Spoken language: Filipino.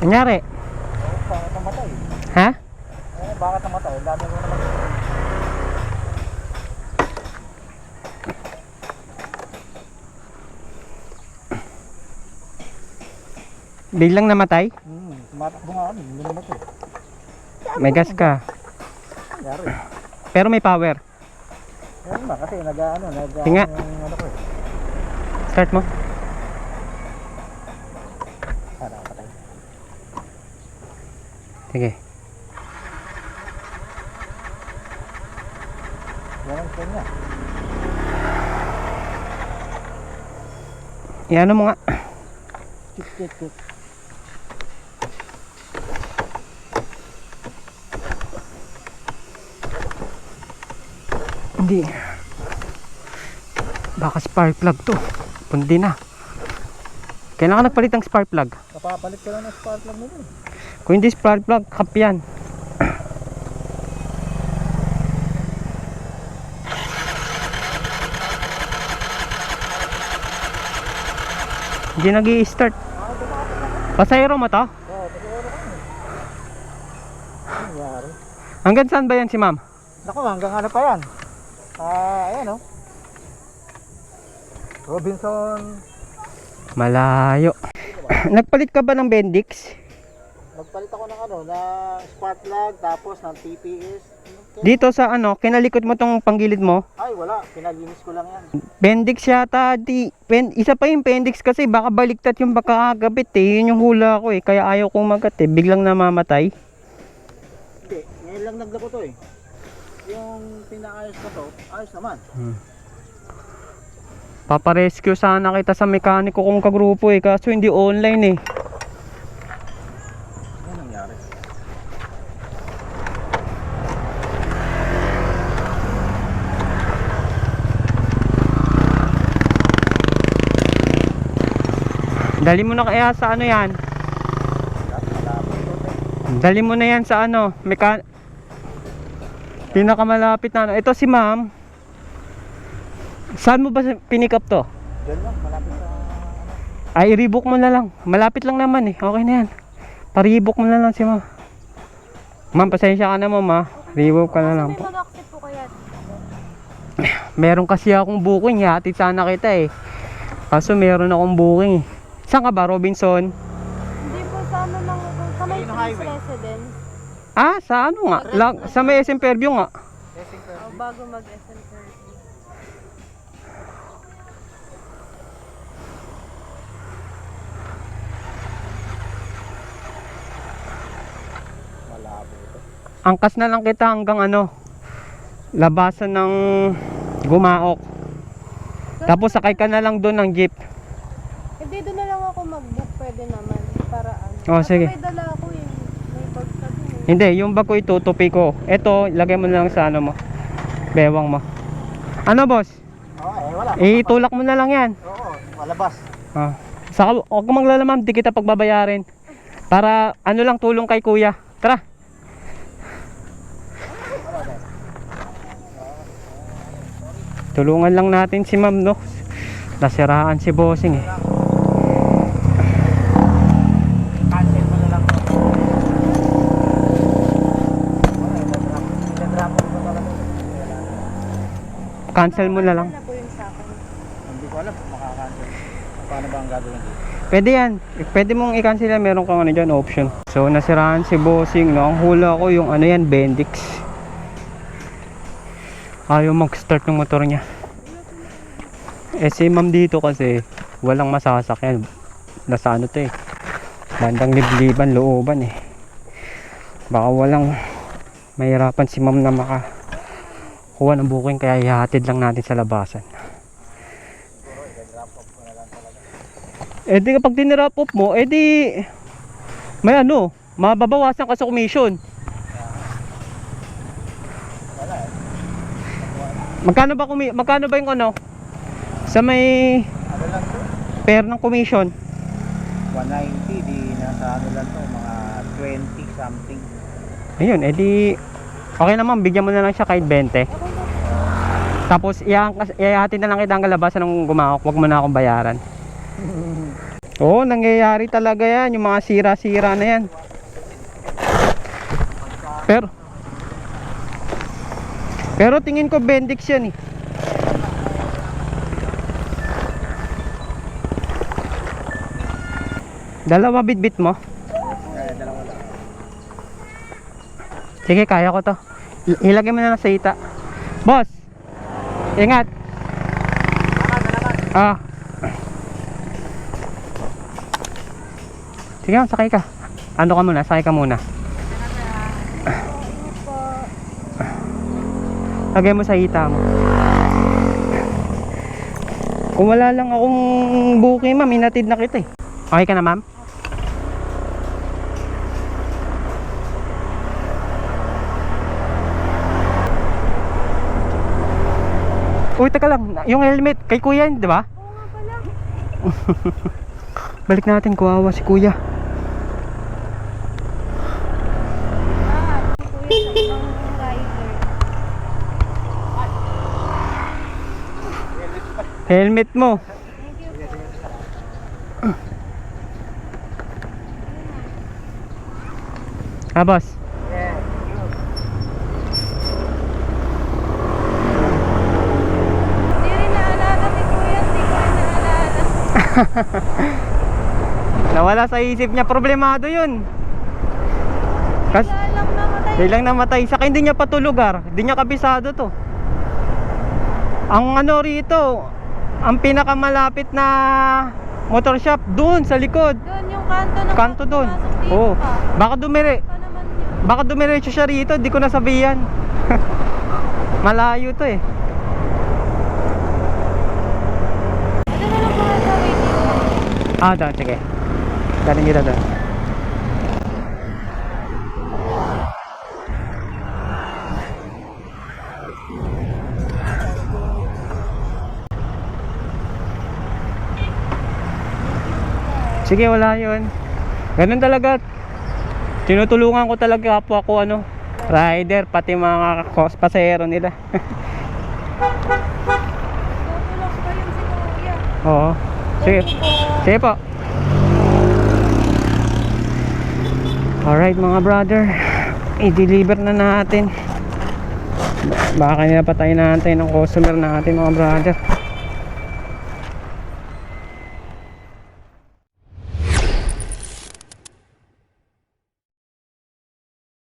Anyari? Bakit namatay? Ha? Bakit namatay? Dami mo naman. Biglang namatay? Tumatakbo nga kami, hindi namatay. May gas ka. Nangyari. Pero may power. Yan ba, kasi nag-ano Tinga. yung ano ko eh. Start mo. Nakapatay. Sige. Yan ang kanya. Iano mo nga. Kit. Hindi. Baka spark plug to. Pundi na. Kailangan nagpalit ng spark plug. Kapapalit ko lang ng spark plug mo dun. Kung hindi spark plug, kap yan. Hindi nag-i-start. Pasayro mo to? Oo, pag-ioro ka mo. Ano nangyari? Hanggang saan ba yan si ma'am? Naku, hanggang ano pa yan? Ayan o. Robinson. Malayo. Nagpalit ka ba ng Bendix? Nagpalit ako ng ano, na spark plug, tapos ng TPS. Dito sa ano, kinalikot mo tong panggilid mo. Ay, wala. Pinalinis ko lang yan. Bendix yata. Isa pa yung Bendix kasi baka baliktad yung pagkakagabit eh. Yun yung hula ko eh. Kaya ayaw kong magat eh. Biglang namamatay. Hindi, ngayon lang naglago to eh. Yung pinaayos ko to, ayos naman. Paparescue sana kita sa mekaniko kong kagrupo eh. Kaso hindi online eh. Ano nangyari? Dali mo na kaya sa ano yan. Dali mo na yan sa ano. Pinakamalapit na ano. Ito si ma'am. Saan mo ba pinick up to? Diyan lang, malapit sa ano. Ay, i-rebook mo na lang. Malapit lang naman eh. Okay na yan. Pa-rebook mo na lang si ma'am. Ma'am, pasensya ka na ma'am ha. Rebook ka na lang po. May mag-accept po kaya. Meron kasi akong booking. Hatid sana kita eh. Kaso meron akong booking eh. Saan ka ba, Robinson? Hindi po sa ano lang ako. Sa may Ayun, Prince highway. Residence. Ah, sa ano nga? Sa may SM Fairview nga. O, bago mag-SM Fairview. Malabo ito. Angkas na lang kita hanggang ano, labasan ng Gumaok. Tapos sakay ka na lang doon ng jeep. Hindi, doon na lang ako mag-book. Pwede naman. Para ano. Oh, Kasi sige. may dala ako eh. May bag sa doon eh. Hindi, yung bag ko itutupi ko. Ito, lagay mo na lang sa ano mo. Bewang mo. Ano boss? Oo, wala. Itulak mo na lang yan. Oo, malabas. Ah. Saka, huwag kang maglalamam, di kita pagbabayarin. Para ano lang tulong kay kuya. Tara. Tulungan lang natin si ma'am no. Nasiraan si bossing eh. Cancel mo na lang. Wala, i-drop mo ba talaga? Cancel mo na lang. Wala po yun sa akin. Hindi ko alam kung makakancel. Paano ba ang gagawin dito? Pwede yan. Pwede mong i-cancel yan. Meron kang ano dyan, option. So, nasiraan si bossing no. Ang hula ko yung ano yan, Bendix. Ayaw mag-start ng motor niya. Eh si ma'am dito kasi walang masasakyan. Nasa ano to eh. Bandang libliban, looban eh. Baka walang mahirapan si ma'am na makakuha ng booking kaya ihatid lang natin sa labasan. Eh di kapag dinrap off mo, eh di may ano, mababawasan ka sa commission. Magkano ba yung ano? Sa may Ano lang to? pair ng commission? 190, di nasa ano lang to, mga 20 something. Ayun, edi okay naman, bigyan mo na lang siya kahit 20. Tapos ihahatid na lang kita ang labasan ng Gumaok, wag mo na akong bayaran. Oo, nangyayari talaga yan. Yung mga sira-sira na yan. Pero tingin ko Bendix yan eh. Dalawa bitbit mo? Dalawa lang. Sige, kaya ko to. Ilagay mo na lang sa ita. Boss! Ingat! Ah. Sige, sakay ka. Ano ka muna? Sakay ka muna. Lagay mo sa hita mo. Kung wala lang akong buki, ma'am, inatid na kita eh. Okay ka na, ma'am? Uy, teka lang. Yung helmet, kay kuya yun, di ba? Oo nga pala. Balik natin, kuwawa si kuya. Si kuya sa ibang rider. Helmet mo. Thank you po. Boss. Yeah. Hindi rin naalala si kuya. Hindi ko rin naalala. Nawala sa isip niya, problemado yun. Kas Bigla lang namatay. biglang namatay. Saka hindi niya pa to lugar. Hindi niya kabisado to. Ang ano rito, ang pinakamalapit na motor shop doon sa likod. Doon yung kanto na Kanto doon. pumasok dito Oo. pa. Baka dumire. Pa naman yun. Baka dumiretso siya rito, di ko nasabihan. Malayo to eh. Ano na lang mga sa radio? Doon, sige. Galing kita doon. Sige, wala yun. Ganun talaga. Tinutulungan ko talaga kapwa ko rider, pati mga pasahero nila. Tutulog pa yun si kuya. Oo. Sige. Sige po. Alright mga brother, i-deliver na natin. Baka kanina pa tayo natin ng customer natin mga brother.